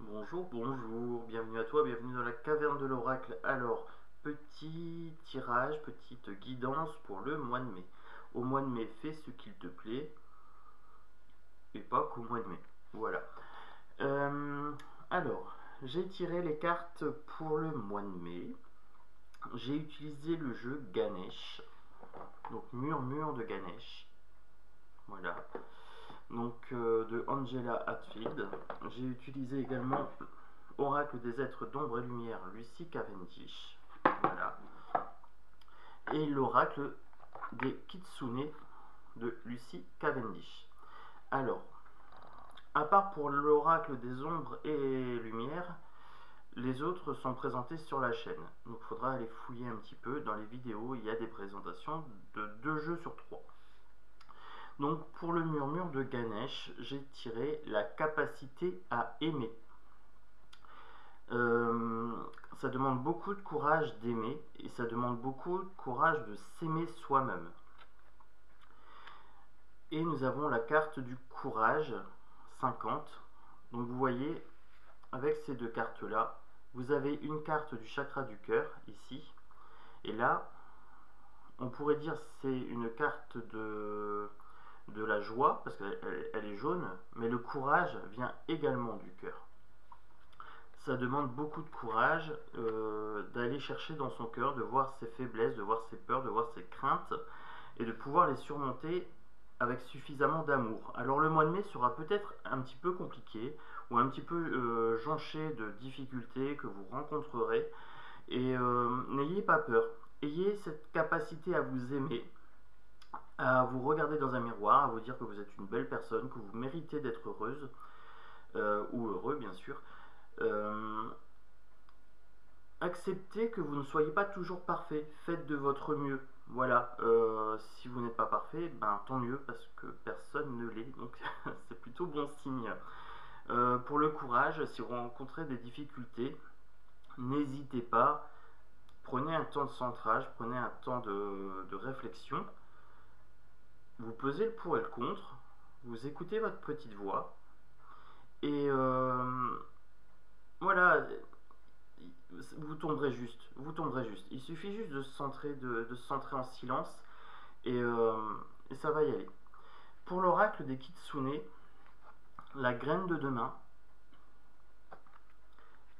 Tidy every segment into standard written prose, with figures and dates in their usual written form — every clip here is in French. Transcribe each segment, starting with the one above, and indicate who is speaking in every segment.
Speaker 1: Bonjour, bonjour, bienvenue à toi, bienvenue dans la caverne de l'oracle. Alors, petit tirage, petite guidance pour le mois de mai. Au mois de mai, fais ce qu'il te plaît, et pas qu'au mois de mai. Voilà. Euh, alors, j'ai tiré les cartes pour le mois de mai. J'ai utilisé le jeu Ganesh, donc Murmure de Ganesh. Voilà. Donc, de Angela Hatfield. J'ai utilisé également Oracle des êtres d'ombre et lumière, Lucy Cavendish. Voilà. Et l'oracle des Kitsune de Lucy Cavendish. Alors, à part pour l'oracle des ombres et lumières, les autres sont présentés sur la chaîne. Donc il faudra aller fouiller un petit peu. Dans les vidéos, il y a des présentations de 2 jeux sur 3. Donc pour le murmure de Ganesh, j'ai tiré la capacité à aimer. Ça demande beaucoup de courage d'aimer et ça demande beaucoup de courage de s'aimer soi-même. Et nous avons la carte du courage 50. Donc vous voyez, avec ces deux cartes là, vous avez une carte du chakra du cœur ici, et là on pourrait dire c'est une carte de la joie parce qu'elle est jaune, mais le courage vient également du cœur. Ça demande beaucoup de courage d'aller chercher dans son cœur, de voir ses faiblesses, de voir ses peurs, de voir ses craintes et de pouvoir les surmonter avec suffisamment d'amour. Alors le mois de mai sera peut-être un petit peu compliqué ou un petit peu jonché de difficultés que vous rencontrerez, et n'ayez pas peur. Ayez cette capacité à vous aimer, à vous regarder dans un miroir, à vous dire que vous êtes une belle personne, que vous méritez d'être heureuse ou heureux bien sûr. Acceptez que vous ne soyez pas toujours parfait, faites de votre mieux. Voilà, si vous n'êtes pas parfait, ben tant mieux parce que personne ne l'est, donc c'est plutôt bon signe. Pour le courage, si vous rencontrez des difficultés, n'hésitez pas, prenez un temps de centrage, prenez un temps de réflexion, vous pesez le pour et le contre, vous écoutez votre petite voix, et voilà, vous tomberez juste, vous tomberez juste. Il suffit juste de se centrer, de se centrer en silence, et ça va y aller. Pour l'oracle des Kitsune, la graine de demain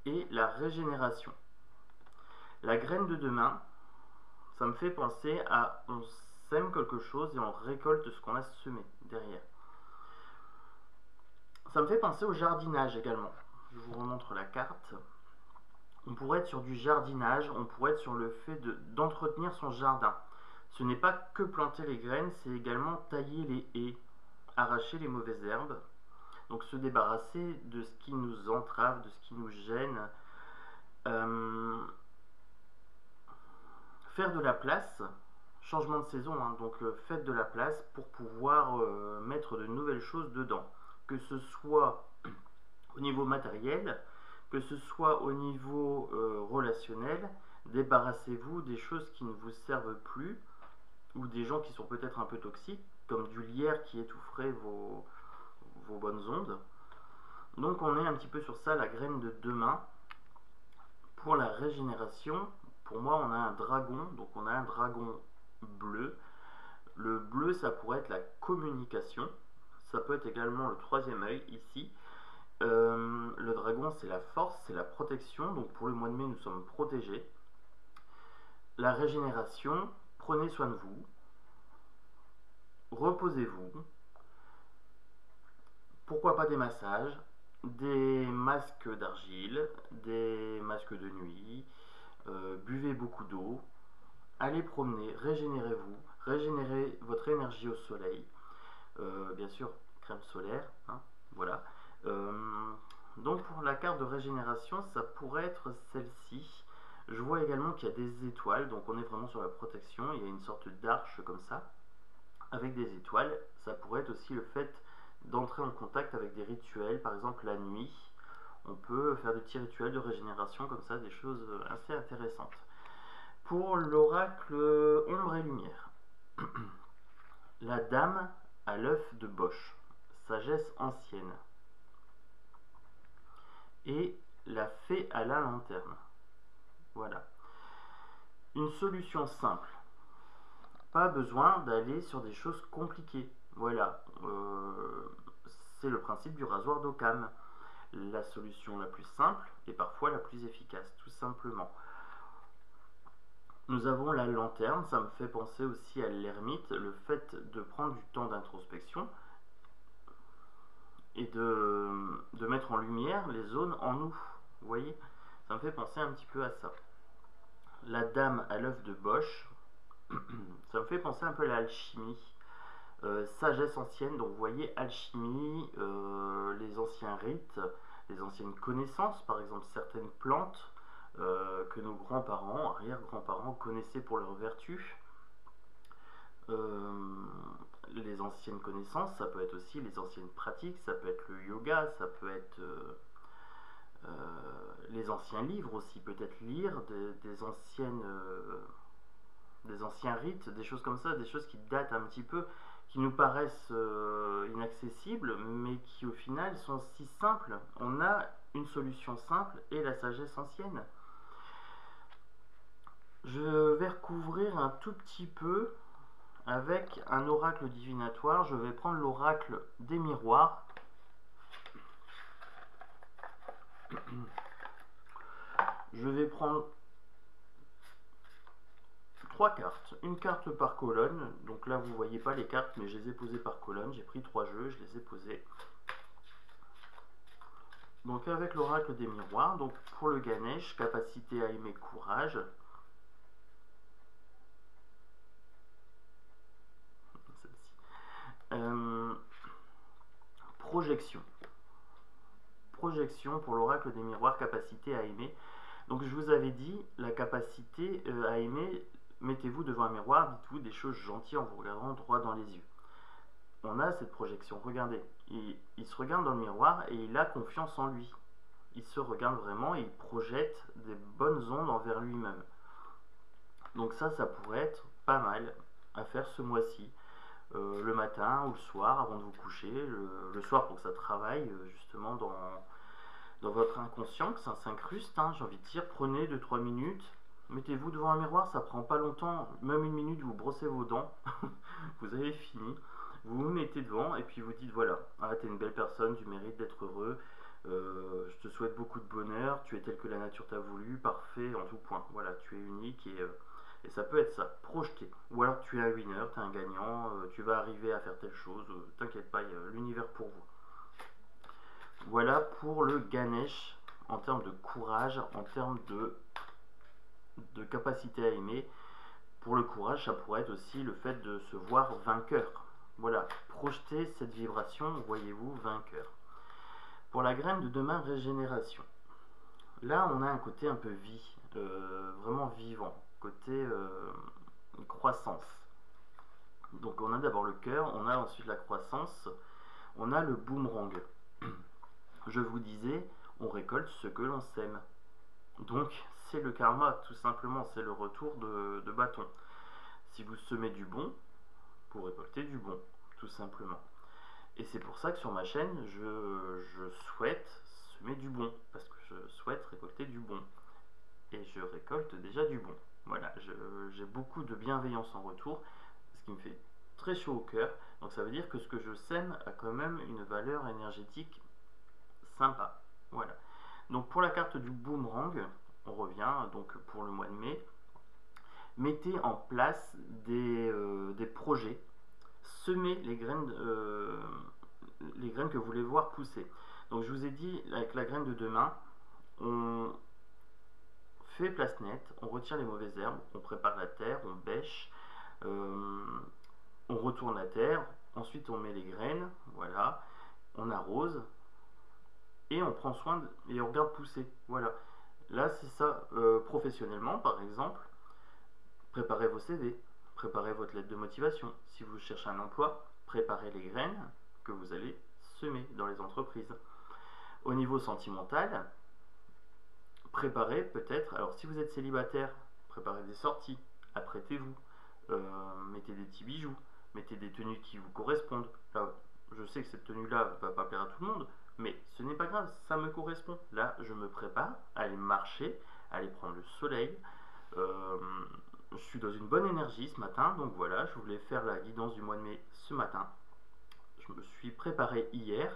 Speaker 1: et la régénération. La graine de demain, ça me fait penser à on sème quelque chose et on récolte ce qu'on a semé derrière. Ça me fait penser au jardinage également. Je vous remontre la carte. On pourrait être sur du jardinage, on pourrait être sur le fait d'entretenir son jardin. Ce n'est pas que planter les graines, c'est également tailler les haies, arracher les mauvaises herbes, donc se débarrasser de ce qui nous entrave, de ce qui nous gêne, faire de la place, changement de saison, hein, donc faites de la place pour pouvoir mettre de nouvelles choses dedans, que ce soit au niveau matériel, que ce soit au niveau relationnel. Débarrassez-vous des choses qui ne vous servent plus ou des gens qui sont peut-être un peu toxiques, comme du lierre qui étoufferait vos bonnes ondes. Donc on est un petit peu sur ça, la graine de demain. Pour la régénération, pour moi on a un dragon, donc on a un dragon bleu. Le bleu, ça pourrait être la communication, ça peut être également le troisième œil ici. Le dragon, c'est la force, c'est la protection, donc pour le mois de mai nous sommes protégés. La régénération, prenez soin de vous, reposez-vous, pourquoi pas des massages, des masques d'argile, des masques de nuit, buvez beaucoup d'eau, allez promener, régénérez-vous, régénérez votre énergie au soleil, bien sûr crème solaire, hein, voilà. Donc pour la carte de régénération, ça pourrait être celle-ci. Je vois également qu'il y a des étoiles, donc on est vraiment sur la protection. Il y a une sorte d'arche comme ça, avec des étoiles. Ça pourrait être aussi le fait d'entrer en contact avec des rituels, par exemple la nuit. On peut faire des petits rituels de régénération comme ça, des choses assez intéressantes. Pour l'oracle ombre et lumière, la dame à l'œuf de Bosch, sagesse ancienne. et la fée à la lanterne. Voilà. Une solution simple. Pas besoin d'aller sur des choses compliquées. Voilà. C'est le principe du rasoir d'Occam. La solution la plus simple et parfois la plus efficace, tout simplement. Nous avons la lanterne, ça me fait penser aussi à l'ermite, le fait de prendre du temps d'introspection et de mettre en lumière les zones en nous. Vous voyez, ça me fait penser un petit peu à ça. La dame à l'œuf de Bosch, ça me fait penser un peu à l'alchimie. Sagesse ancienne, donc vous voyez, alchimie, les anciens rites, les anciennes connaissances, par exemple certaines plantes que nos grands-parents, arrière-grands-parents connaissaient pour leurs vertus. Les anciennes connaissances, ça peut être aussi les anciennes pratiques, ça peut être le yoga, ça peut être les anciens livres aussi, peut-être lire des anciens rites, des choses comme ça, des choses qui datent un petit peu, qui nous paraissent inaccessibles, mais qui au final sont si simples. On a une solution simple et la sagesse ancienne. Je vais recouvrir un tout petit peu avec un oracle divinatoire. Je vais prendre l'oracle des miroirs. Je vais prendre 3 cartes, une carte par colonne. Donc là vous voyez pas les cartes, mais je les ai posées par colonne. J'ai pris 3 jeux, je les ai posés. Donc avec l'oracle des miroirs, donc pour le Ganesh, capacité à aimer, courage. Projection. Projection pour l'oracle des miroirs, capacité à aimer. Donc je vous avais dit, la capacité à aimer, mettez-vous devant un miroir, dites-vous des choses gentilles en vous regardant droit dans les yeux. On a cette projection, regardez, il se regarde dans le miroir et il a confiance en lui. Il se regarde vraiment et il projette des bonnes ondes envers lui-même. Donc ça pourrait être pas mal à faire ce mois-ci. Le matin ou le soir avant de vous coucher, le soir pour que ça travaille justement dans votre inconscient, que ça s'incruste, hein, j'ai envie de dire, prenez 2-3 minutes, mettez-vous devant un miroir, ça prend pas longtemps, même une minute, vous brossez vos dents, vous avez fini, vous vous mettez devant et puis vous dites voilà, ah, t'es une belle personne, tu mérites d'être heureux, je te souhaite beaucoup de bonheur, tu es tel que la nature t'a voulu, parfait en tout point, voilà, tu es unique et ça peut être ça, projeté. Ou alors tu es un winner, tu es un gagnant, tu vas arriver à faire telle chose, t'inquiète pas, il y a l'univers pour vous. Voilà pour le Ganesh en termes de courage, en termes de capacité à aimer. Pour le courage, ça pourrait être aussi le fait de se voir vainqueur. Voilà, projeter cette vibration, voyez-vous, vainqueur. Pour la graine de demain, régénération. Là, on a un côté un peu vie, vraiment vivant, côté croissance. Donc on a d'abord le cœur, on a ensuite la croissance, on a le boomerang. Je vous disais, on récolte ce que l'on sème. Donc c'est le karma, tout simplement, c'est le retour de bâton. Si vous semez du bon, vous récoltez du bon, tout simplement. Et c'est pour ça que sur ma chaîne, je souhaite semer du bon, parce que je souhaite récolter du bon. Et je récolte déjà du bon. Voilà, j'ai beaucoup de bienveillance en retour, ce qui me fait très chaud au cœur. Donc ça veut dire que ce que je sème a quand même une valeur énergétique sympa. Voilà. Donc pour la carte du boomerang, on revient donc pour le mois de mai. Mettez en place des projets. Semez les graines que vous voulez voir pousser. Donc je vous ai dit, avec la graine de demain, on fait place nette, on retire les mauvaises herbes, on prépare la terre, on bêche, on retourne la terre, ensuite on met les graines, voilà, on arrose et on prend soin et on regarde pousser. Voilà, là c'est ça. Professionnellement par exemple, préparez vos CV, préparez votre lettre de motivation. Si vous cherchez un emploi, préparez les graines que vous allez semer dans les entreprises. Au niveau sentimental, préparez peut-être, alors si vous êtes célibataire, préparez des sorties, apprêtez-vous, mettez des petits bijoux, mettez des tenues qui vous correspondent. Là, je sais que cette tenue-là ne va pas plaire à tout le monde, Mais ce n'est pas grave, ça me correspond. Là, je me prépare à aller marcher, à aller prendre le soleil. Je suis dans une bonne énergie ce matin, donc voilà, je voulais faire la guidance du mois de mai ce matin. Je me suis préparé hier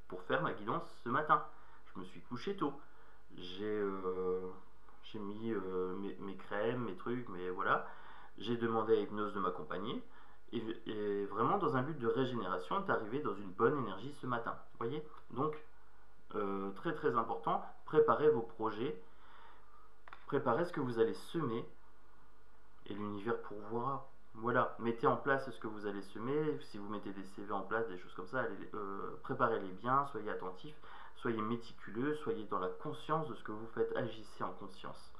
Speaker 1: pour faire ma guidance ce matin. Je me suis couché tôt. J'ai mis mes crèmes, mes trucs, mais voilà. J'ai demandé à Hypnose de m'accompagner. Et vraiment dans un but de régénération, est arrivé dans une bonne énergie ce matin. Vous voyez? Donc, très très important, préparez vos projets, préparez ce que vous allez semer, et l'univers pourvoira. Voilà, mettez en place ce que vous allez semer. Si vous mettez des CV en place, des choses comme ça, préparez-les bien, soyez attentifs, soyez méticuleux, soyez dans la conscience de ce que vous faites, agissez en conscience.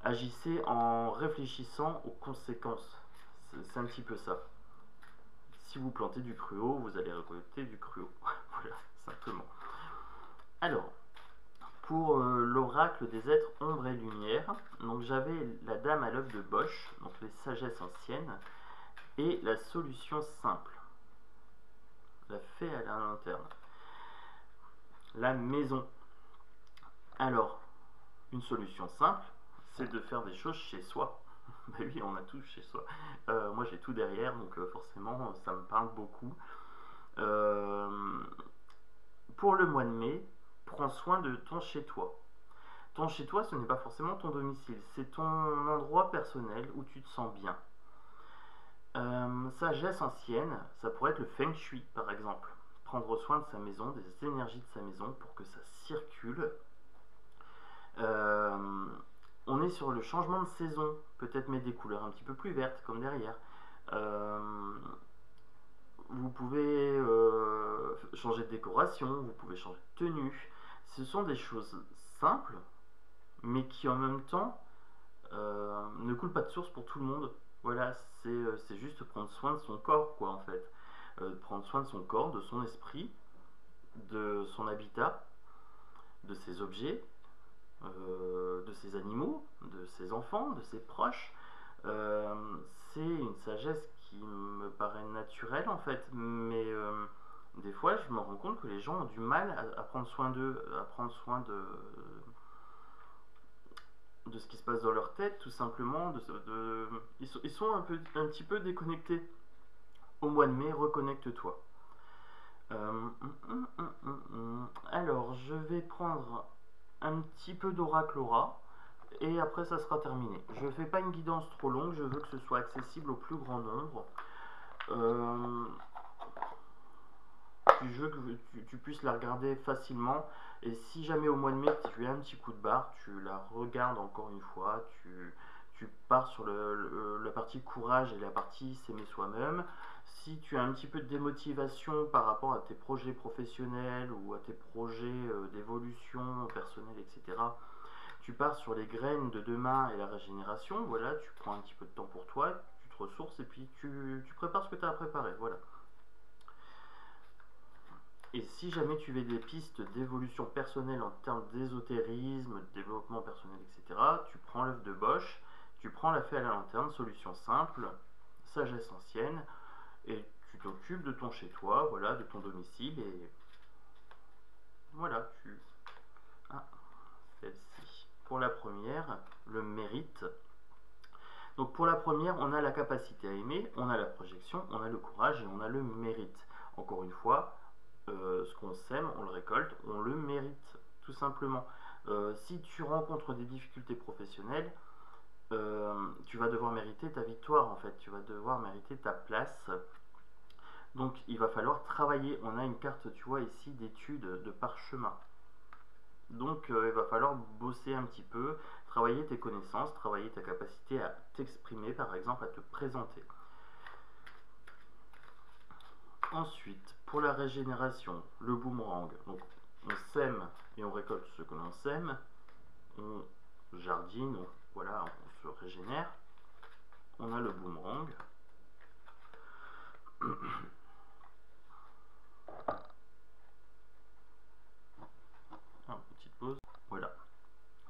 Speaker 1: Agissez en réfléchissant aux conséquences. C'est un petit peu ça. Si vous plantez du cruau, vous allez récolter du cruau. Voilà, simplement. Alors, pour l'oracle des êtres ombre et lumière, donc j'avais la dame à l'œuvre de Bosch, donc les sagesses anciennes, et la solution simple, la fée à la lanterne, la maison. Alors, une solution simple, c'est de faire des choses chez soi. Ben oui, on a tout chez soi. Moi j'ai tout derrière, donc forcément ça me parle beaucoup. Pour le mois de mai, prends soin de ton chez-toi. Ton chez-toi, ce n'est pas forcément ton domicile, c'est ton endroit personnel où tu te sens bien. Sagesse ancienne, ça pourrait être le feng shui par exemple. Prendre soin de sa maison, des énergies de sa maison pour que ça circule. On est sur le changement de saison, peut-être mettre des couleurs un petit peu plus vertes comme derrière. Vous pouvez changer de décoration, vous pouvez changer de tenue. Ce sont des choses simples, mais qui en même temps ne coulent pas de source pour tout le monde. Voilà, c'est juste prendre soin de son corps, quoi, en fait. Prendre soin de son corps, de son esprit, de son habitat, de ses objets, de ses animaux, de ses enfants, de ses proches. C'est une sagesse qui me paraît naturelle en fait, mais des fois je me rends compte que les gens ont du mal à prendre soin d'eux, à prendre soin de ce qui se passe dans leur tête, tout simplement. Ils sont un petit peu déconnectés. Au mois de mai, reconnecte-toi. Alors, je vais prendre un petit peu d'oracle aura et après ça sera terminé. Je ne fais pas une guidance trop longue, je veux que ce soit accessible au plus grand nombre. Je veux que tu puisses la regarder facilement, et si jamais au mois de mai tu as un petit coup de barre, tu la regardes encore une fois, tu pars sur la partie courage et la partie s'aimer soi-même. Si tu as un petit peu de démotivation par rapport à tes projets professionnels ou à tes projets d'évolution personnelle, etc., tu pars sur les graines de demain et la régénération. Voilà, tu prends un petit peu de temps pour toi, tu te ressources et puis tu prépares ce que tu as à préparer. Voilà. Et si jamais tu veux des pistes d'évolution personnelle en termes d'ésotérisme, de développement personnel, etc., tu prends l'œuvre de Bosch, tu prends la fée à la lanterne, solution simple, sagesse ancienne, et tu t'occupes de ton chez-toi, voilà, de ton domicile, et voilà, celle-ci. Pour la première, le mérite. Donc pour la première, on a la capacité à aimer, on a la projection, on a le courage et on a le mérite. Encore une fois, ce qu'on sème, on le récolte, on le mérite, tout simplement. Si tu rencontres des difficultés professionnelles, tu vas devoir mériter ta victoire, en fait. Tu vas devoir mériter ta place. Donc, il va falloir travailler. On a une carte, tu vois, ici, d'études de parchemin. Donc, il va falloir bosser un petit peu, travailler tes connaissances, travailler ta capacité à t'exprimer, par exemple, à te présenter. Ensuite, pour la régénération, le boomerang. Donc, on sème et on récolte ce que l'on sème. On jardine, voilà, on se régénère. On a le boomerang. Petite pause. Voilà.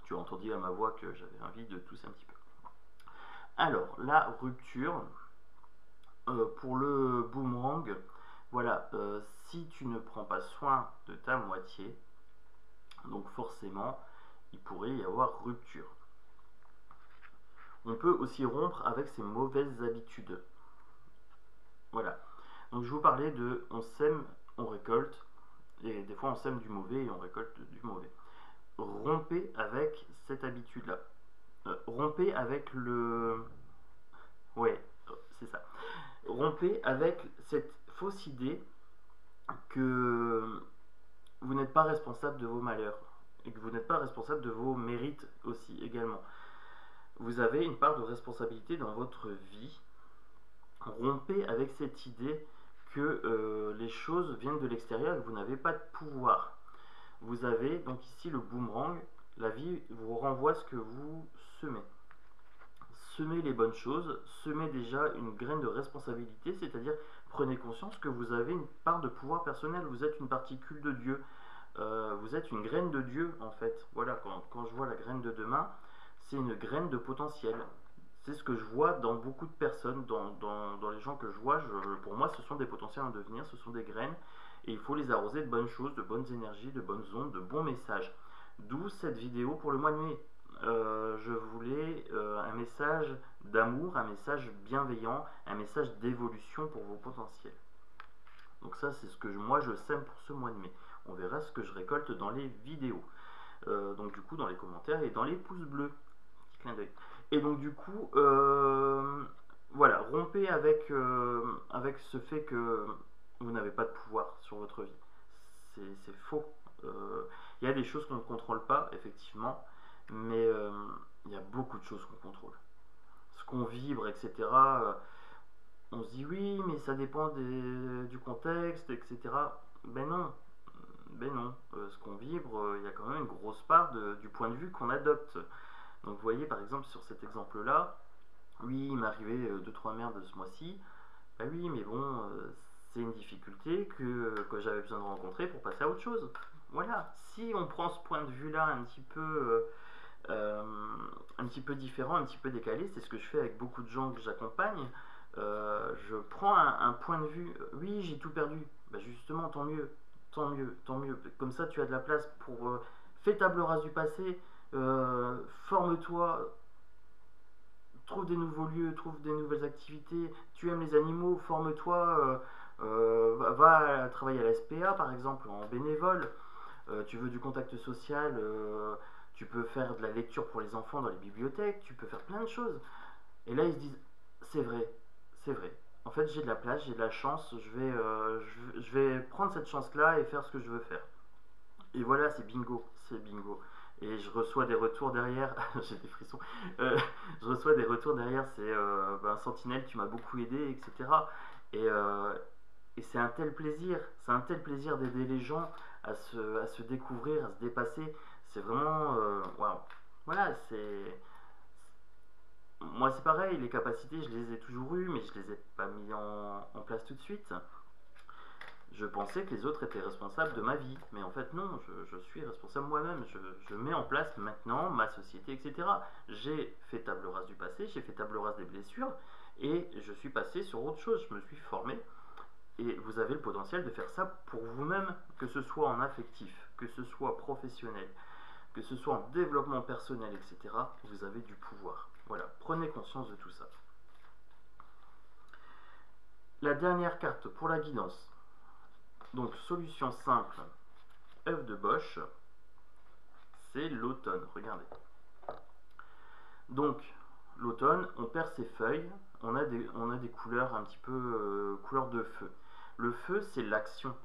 Speaker 1: Tu as entendu à ma voix que j'avais envie de tousser un petit peu. Alors, la rupture. Pour le boomerang, Voilà, si tu ne prends pas soin de ta moitié, donc forcément, il pourrait y avoir rupture. On peut aussi rompre avec ses mauvaises habitudes. Voilà. Donc je vous parlais de on sème, on récolte, et des fois on sème du mauvais et on récolte du mauvais. Rompez avec cette habitude-là. Rompez avec le... Ouais, c'est ça. Rompez avec cette fausse idée que vous n'êtes pas responsable de vos malheurs et que vous n'êtes pas responsable de vos mérites aussi également. Vous avez une part de responsabilité dans votre vie. Rompez avec cette idée que les choses viennent de l'extérieur et que vous n'avez pas de pouvoir. Vous avez donc ici le boomerang, la vie vous renvoie ce que vous semez. Semez les bonnes choses, semez déjà une graine de responsabilité, c'est-à-dire prenez conscience que vous avez une part de pouvoir personnel, vous êtes une particule de Dieu, vous êtes une graine de Dieu en fait. Voilà, quand je vois la graine de demain, c'est une graine de potentiel. C'est ce que je vois dans beaucoup de personnes, dans les gens que je vois. Pour moi, ce sont des potentiels en devenir, ce sont des graines. Et il faut les arroser de bonnes choses, de bonnes énergies, de bonnes ondes, de bons messages. D'où cette vidéo pour le mois de mai. Je voulais un message d'amour, un message bienveillant, un message d'évolution pour vos potentiels. Donc ça, c'est ce que moi je sème pour ce mois de mai. On verra ce que je récolte dans les vidéos. Donc du coup, dans les commentaires et dans les pouces bleus. Petit clin d'œil. Et donc du coup, voilà, rompez avec ce fait que vous n'avez pas de pouvoir sur votre vie. C'est faux. Il y a des choses qu'on ne contrôle pas, effectivement, mais il y a beaucoup de choses qu'on contrôle. Ce qu'on vibre, etc. On se dit oui, mais ça dépend du contexte, etc. Ben non, ce qu'on vibre, il y a quand même une grosse part du point de vue qu'on adopte. Donc vous voyez par exemple sur cet exemple là, oui il m'est arrivé 2-3 merdes ce mois-ci, bah oui mais bon c'est une difficulté que j'avais besoin de rencontrer pour passer à autre chose. Voilà, si on prend ce point de vue là un petit peu différent, un petit peu décalé, c'est ce que je fais avec beaucoup de gens que j'accompagne. Je prends un point de vue, oui j'ai tout perdu, bah justement tant mieux, tant mieux, tant mieux, comme ça tu as de la place pour fais table rase du passé. Forme-toi, trouve des nouveaux lieux, trouve des nouvelles activités. Tu aimes les animaux, forme-toi, va travailler à la SPA par exemple en bénévole. Tu veux du contact social, tu peux faire de la lecture pour les enfants dans les bibliothèques, tu peux faire plein de choses. Et là ils se disent c'est vrai, c'est vrai. En fait j'ai de la place, j'ai de la chance, je vais prendre cette chance là et faire ce que je veux faire. Et voilà, c'est bingo, c'est bingo. Et je reçois des retours derrière, j'ai des frissons, je reçois des retours derrière, c'est Sentinelle, tu m'as beaucoup aidé, etc. Et, euh, et c'est un tel plaisir d'aider les gens à se découvrir, à se dépasser. C'est vraiment, waouh. Voilà, moi c'est pareil, les capacités, je les ai toujours eues, mais je les ai pas mis en place tout de suite. Je pensais que les autres étaient responsables de ma vie, mais en fait non, je suis responsable moi-même, je mets en place maintenant ma société, etc. J'ai fait table rase du passé, j'ai fait table rase des blessures, et je suis passé sur autre chose, je me suis formé, et vous avez le potentiel de faire ça pour vous-même, que ce soit en affectif, que ce soit professionnel, que ce soit en développement personnel, etc. Vous avez du pouvoir. Voilà, prenez conscience de tout ça. La dernière carte pour la guidance. Donc, solution simple, œuf de Bosch, c'est l'automne. Regardez. Donc, l'automne, on perd ses feuilles, on a des couleurs un petit peu couleur de feu. Le feu, c'est l'action.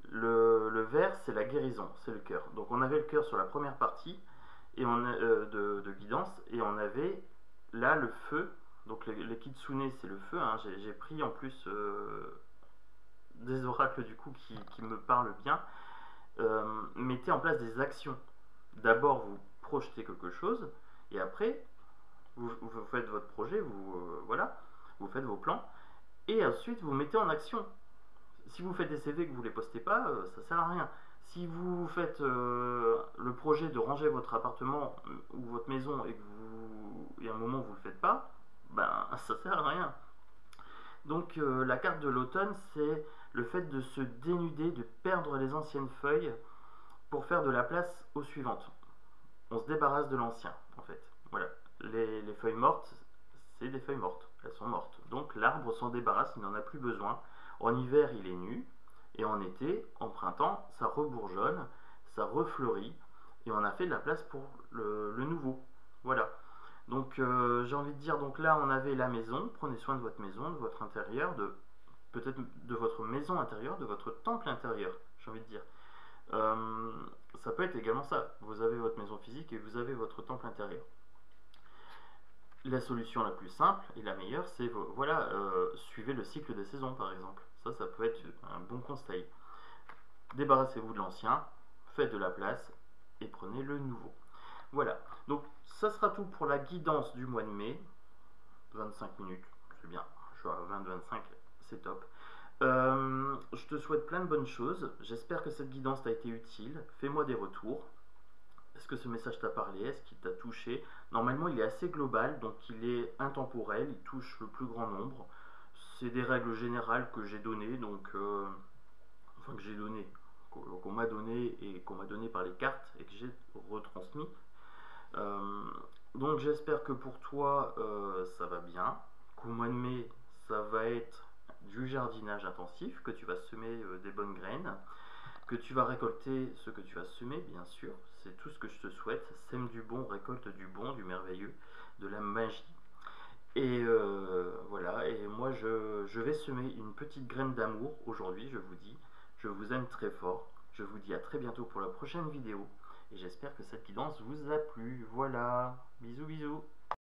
Speaker 1: Le vert, c'est la guérison, c'est le cœur. Donc, on avait le cœur sur la première partie et de guidance, et on avait là le feu. Donc, les kitsune, c'est le feu. Hein. J'ai pris en plus des oracles du coup qui me parlent bien. Mettez en place des actions. D'abord, vous projetez quelque chose, et après, vous faites votre projet, voilà, vous faites vos plans, et ensuite vous mettez en action. Si vous faites des CV et que vous ne les postez pas, ça sert à rien. Si vous faites le projet de ranger votre appartement ou votre maison et que un moment vous ne le faites pas, ben ça sert à rien. Donc la carte de l'automne, c'est le fait de se dénuder, de perdre les anciennes feuilles pour faire de la place aux suivantes. On se débarrasse de l'ancien, en fait. Voilà. Les feuilles mortes, c'est des feuilles mortes. Elles sont mortes. Donc l'arbre s'en débarrasse, il n'en a plus besoin. En hiver, il est nu. Et en été, en printemps, ça rebourgeonne, ça refleurit. Et on a fait de la place pour le nouveau. Voilà. Donc j'ai envie de dire, donc là on avait la maison, prenez soin de votre maison, de votre intérieur, peut-être de votre maison intérieure, de votre temple intérieur, j'ai envie de dire. Euh, Ça peut être également ça, vous avez votre maison physique et vous avez votre temple intérieur. La solution la plus simple et la meilleure, c'est voilà, suivez le cycle des saisons par exemple. Ça peut être un bon conseil. Débarrassez-vous de l'ancien, faites de la place et prenez le nouveau. Voilà, donc ça sera tout pour la guidance du mois de mai. 25 minutes, c'est bien, je suis à 20-25, c'est top. Je te souhaite plein de bonnes choses, j'espère que cette guidance t'a été utile, fais-moi des retours. Est-ce que ce message t'a parlé? Est-ce qu'il t'a touché? Normalement il est assez global, donc il est intemporel, il touche le plus grand nombre. C'est des règles générales que j'ai données, donc enfin que j'ai données, qu'on m'a donné et qu'on m'a donné par les cartes et que j'ai retransmis. Euh, donc j'espère que pour toi ça va bien, qu'au mois de mai ça va être du jardinage intensif, que tu vas semer des bonnes graines, que tu vas récolter ce que tu vas semer, bien sûr, c'est tout ce que je te souhaite. Sème du bon, récolte du bon, du merveilleux, de la magie. Et voilà, et moi je vais semer une petite graine d'amour aujourd'hui, je vous dis, je vous aime très fort, je vous dis à très bientôt pour la prochaine vidéo, et j'espère que cette guidance vous a plu. Voilà, bisous bisous.